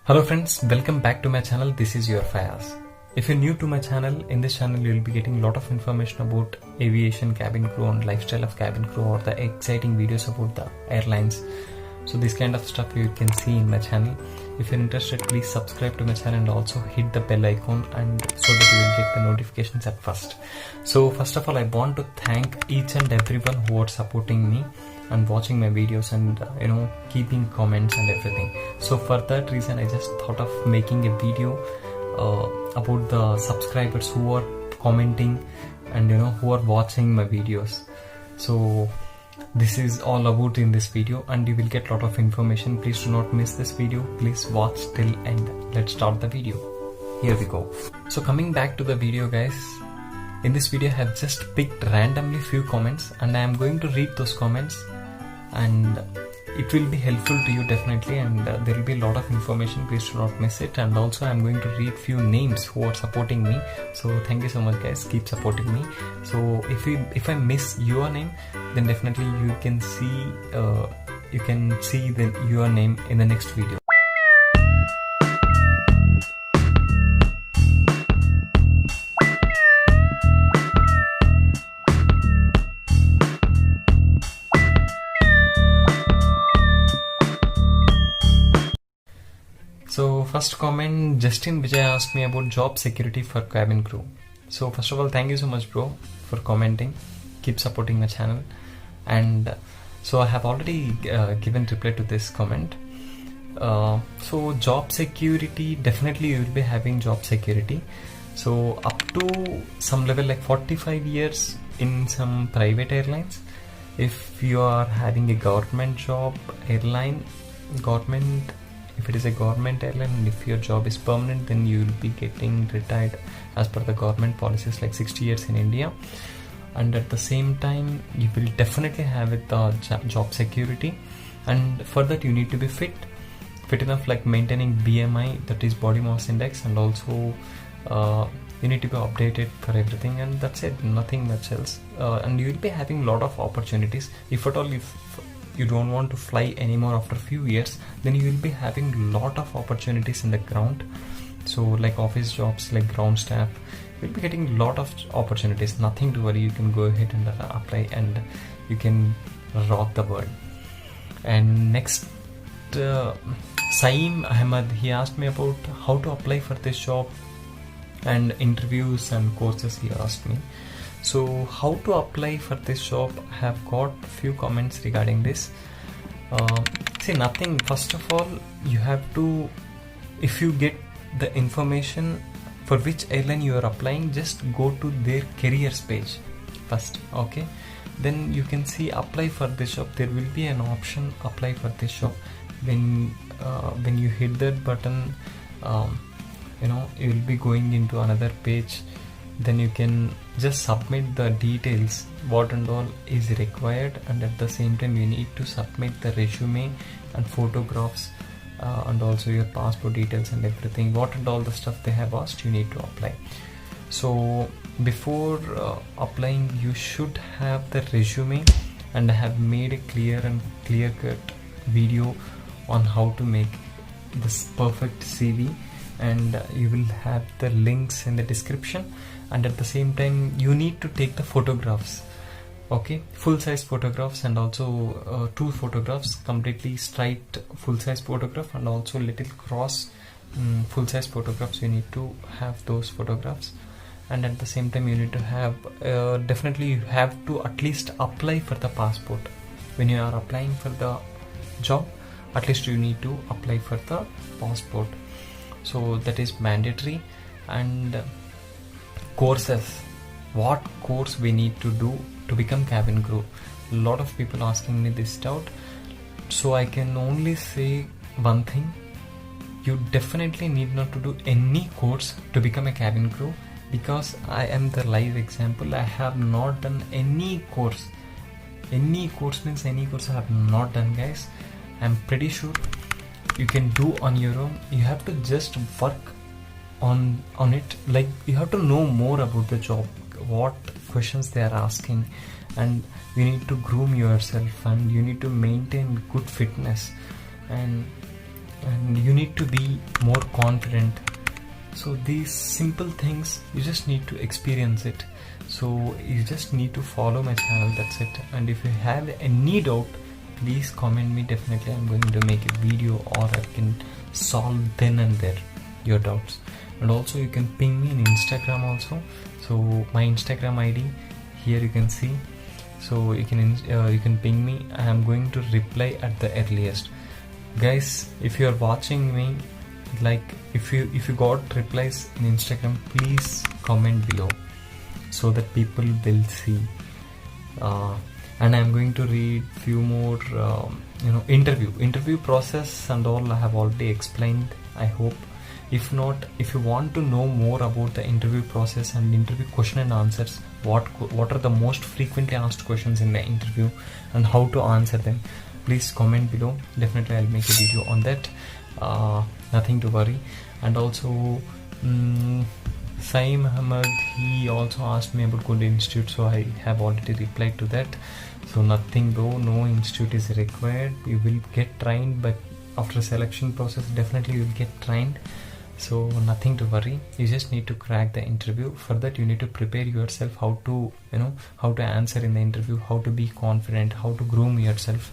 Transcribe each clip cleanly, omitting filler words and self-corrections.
Hello friends, welcome back to my channel. This is your Fayaz. If you're new to my channel, in this channel you'll be getting a lot of information about aviation, cabin crew and lifestyle of cabin crew, or the exciting videos about the airlines. So this kind of stuff you can see in my channel. If you're interested, please subscribe to my channel and also hit the bell icon, and so that you will get the notifications at first. So first of all, I want to thank each and everyone who are supporting me and watching my videos and keeping comments and everything. So for that reason, I just thought of making a video about the subscribers who are commenting and who are watching my videos. So this is all about in this video, and you will get a lot of information. Please do not miss this video. Please watch till end. Let's start the video. Here we go. So coming back to the video, guys, in this video I have just picked randomly few comments, and I am going to read those comments, and it will be helpful to you definitely, and there will be a lot of information. Please do not miss it. And also I am going to read few names who are supporting me. So thank you so much, guys. Keep supporting me. So if I miss your name, then definitely you can see your name in the next video. So first comment, Justin Vijay asked me about job security for cabin crew. So first of all, thank you so much, bro, for commenting. Keep supporting my channel. And so I have already given reply to this comment. So job security, definitely you will be having job security. So up to some level like 45 years in some private airlines. If you are having a government job airline, if it is a government airline and if your job is permanent, then you will be getting retired as per the government policies, like 60 years in India. And at the same time, you will definitely have it the job security. And for that you need to be fit enough, like maintaining BMI, that is body mass index, and also you need to be updated for everything, and that's it, nothing much else. And you will be having a lot of opportunities. If at all, if you don't want to fly anymore after a few years, then you will be having a lot of opportunities in the ground. So like office jobs, like ground staff, you'll be getting a lot of opportunities. Nothing to worry, you can go ahead and apply, and you can rock the world. And next, Saeem Ahmed, he asked me about how to apply for this job and interviews and courses he asked me. So how to apply for this job, I have got few comments regarding this. See, nothing. First of all, you have to, if you get the information for which airline you are applying, just go to their careers page first, okay? Then you can see apply for this job. There will be an option apply for this job. When you hit that button, you will be going into another page. Then you can just submit the details, what and all is required, and at the same time you need to submit the resume and photographs, and also your passport details and everything, what and all the stuff they have asked, you need to apply. So before applying, you should have the resume, and I have made a clear cut video on how to make this perfect CV, and you will have the links in the description. And at the same time, you need to take the photographs, okay, full size photographs, and also 2 photographs, completely straight full size photograph, and also little cross full size photographs. You need to have those photographs. And at the same time, you need to have definitely you have to at least apply for the passport. When you are applying for the job, at least you need to apply for the passport. So that is mandatory. And courses, what course we need to do to become cabin crew? A lot of people asking me this doubt. So I can only say one thing: you definitely need not to do any course to become a cabin crew, because I am the live example. I have not done any course. Any course means any course I have not done, guys. I'm pretty sure you can do on your own. You have to just work on it. Like, you have to know more about the job, what questions they are asking, and you need to groom yourself, and you need to maintain good fitness. And and you need to be more confident. So these simple things, you just need to experience it. So you just need to follow my channel, that's it. And if you have any doubt, please comment me. Definitely I'm going to make a video, or I can solve then and there your doubts. And also you can ping me in Instagram also. So my Instagram ID here you can see. So you can ping me. I am going to reply at the earliest. Guys, if you are watching me, like if you got replies in Instagram, please comment below so that people will see. And I'm going to read few more interview process and all I have already explained, I hope. If not, if you want to know more about the interview process and interview question and answers, what are the most frequently asked questions in the interview and how to answer them, please comment below. Definitely I'll make a video on that. Nothing to worry. And also Saeem Ahmed, he also asked me about good institute, so I have already replied to that. So nothing bro, no institute is required. You will get trained, but after selection process definitely you will get trained. So nothing to worry. You just need to crack the interview. For that you need to prepare yourself, how to answer in the interview, how to be confident, how to groom yourself,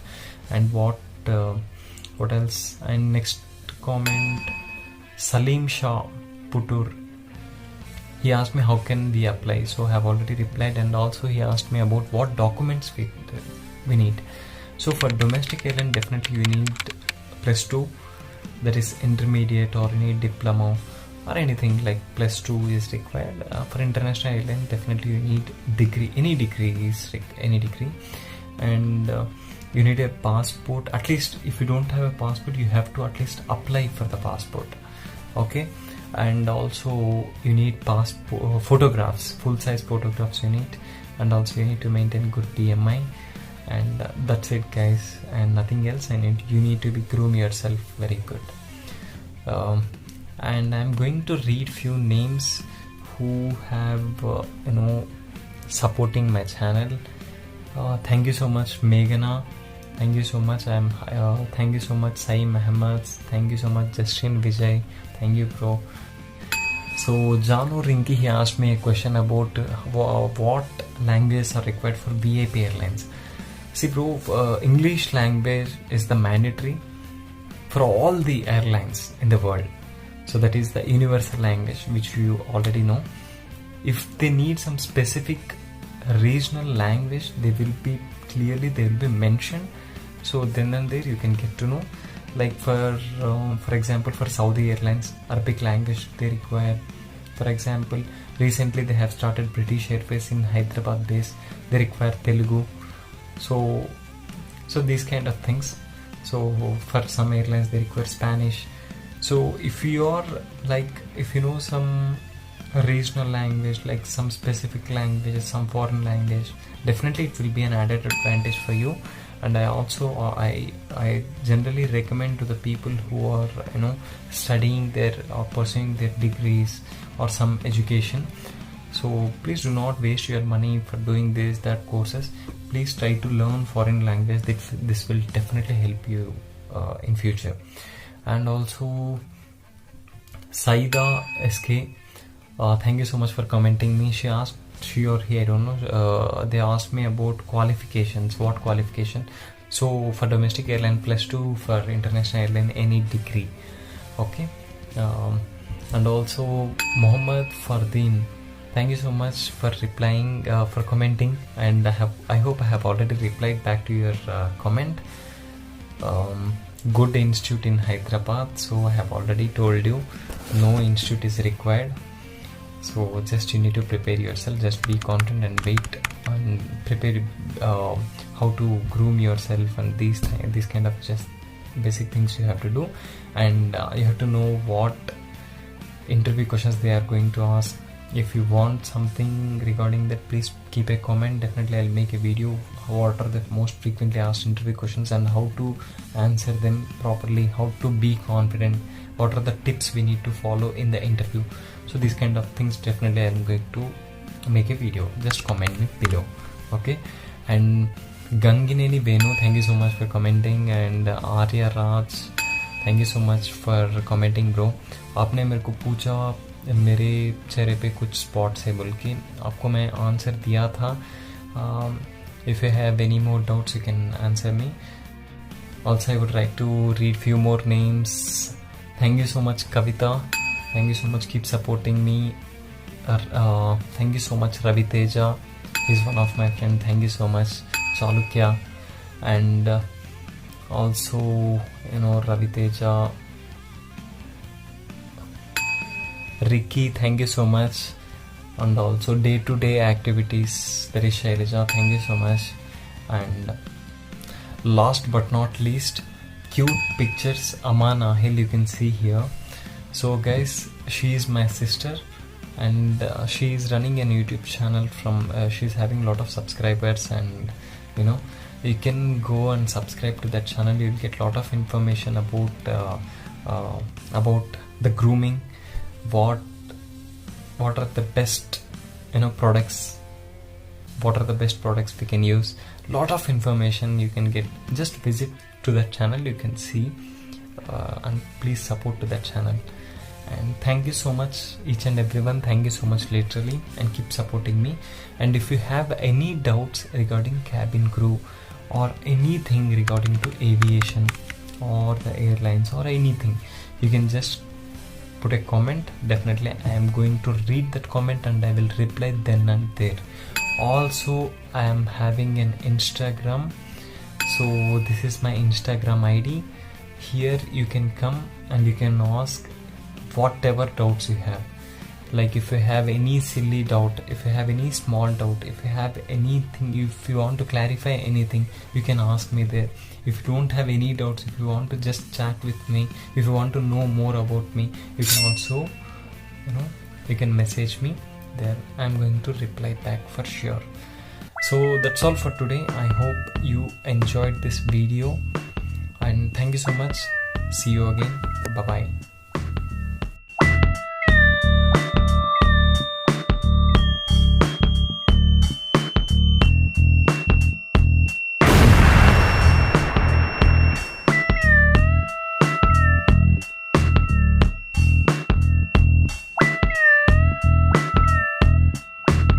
and what else. And next comment, Salim Shah Putur, he asked me how can we apply, so I have already replied. And also he asked me about what documents we need. So for domestic airline, definitely you need +2, that is intermediate, or you need diploma or anything like +2 is required. For international airline, definitely you need degree, any degree. And you need a passport. At least if you don't have a passport, you have to at least apply for the passport, okay? And also you need passport photographs, full-size photographs you need. And also you need to maintain good BMI. And that's it guys, and nothing else. And you need to groom yourself very good. And I'm going to read few names who have supporting my channel. Thank you so much Meghana, thank you so much. Thank you so much Saeem Ahmed, thank you so much Justin Vijay, thank you bro. So Janu Rinki, he asked me a question about what languages are required for VIP airlines. See bro, English language is the mandatory for all the airlines in the world. So that is the universal language which you already know. If they need some specific regional language, they will be mentioned. So then and there you can get to know. Like for example, for Saudi Airlines, Arabic language they require. For example, recently they have started British Airways in Hyderabad base, they require Telugu. So these kind of things. So for some airlines they require Spanish. So if you are if you know some regional language, like some specific language, some foreign language, definitely it will be an added advantage for you. And I generally recommend to the people who are studying or pursuing their degrees or some education. So please do not waste your money for doing that courses. Please try to learn foreign language. This will definitely help you in future. And also Saida SK, thank you so much for commenting me. She asked, she or he, I don't know, they asked me about qualifications. What qualification? So for domestic airline +2, for international airline any degree, okay? And also Muhammad Fardeen, thank you so much for replying, for commenting. And I hope I have already replied back to your comment. Good institute in Hyderabad, so I have already told you no institute is required. So just you need to prepare yourself, just be confident and wait and prepare how to groom yourself, and these kind of just basic things you have to do. And you have to know what interview questions they are going to ask. If you want something regarding that, please keep a comment. Definitely I'll make a video what are the most frequently asked interview questions and how to answer them properly, how to be confident, what are the tips we need to follow in the interview. So these kind of things definitely I'm going to make a video. Just comment me below, okay? And Gangineni Venu, thank you so much for commenting. And Arya Raj, thank you so much for commenting bro. आपने मेरे को पूछा मेरे चेहरे पे कुछ spots है बोल के, आपको मैं आंसर दिया था। If you have any more doubts you can answer me. Also I would like to read few more names. Thank you so much Kavita, thank you so much, keep supporting me. Thank you so much Ravi Teja, he's one of my friend, thank you so much Chalukya, and also Ravi Teja, Ricky, thank you so much, and also day to day activities, there is Shailaja, thank you so much, and last but not least cute pictures Aman Ahil, you can see here. So guys, she is my sister and she is running an YouTube channel from she's having a lot of subscribers, and you can go and subscribe to that channel. You'll get a lot of information about the grooming, what are the best products, what are the best products we can use. Lot of information you can get. Just visit to that channel, you can see, and please support to that channel. And thank you so much each and everyone, thank you so much literally, and keep supporting me. And if you have any doubts regarding cabin crew or anything regarding to aviation or the airlines or anything, you can just put a comment. Definitely I am going to read that comment and I will reply then and there. Also I am having an Instagram, so this is my Instagram ID. Here you can come and you can ask whatever doubts you have. Like if you have any silly doubt, if you have any small doubt, if you have anything, if you want to clarify anything, you can ask me there. If you don't have any doubts, if you want to just chat with me, if you want to know more about me, you can also you can message me there. I'm going to reply back for sure. So that's all for today. I hope you enjoyed this video, and thank you so much. See you again. Bye bye.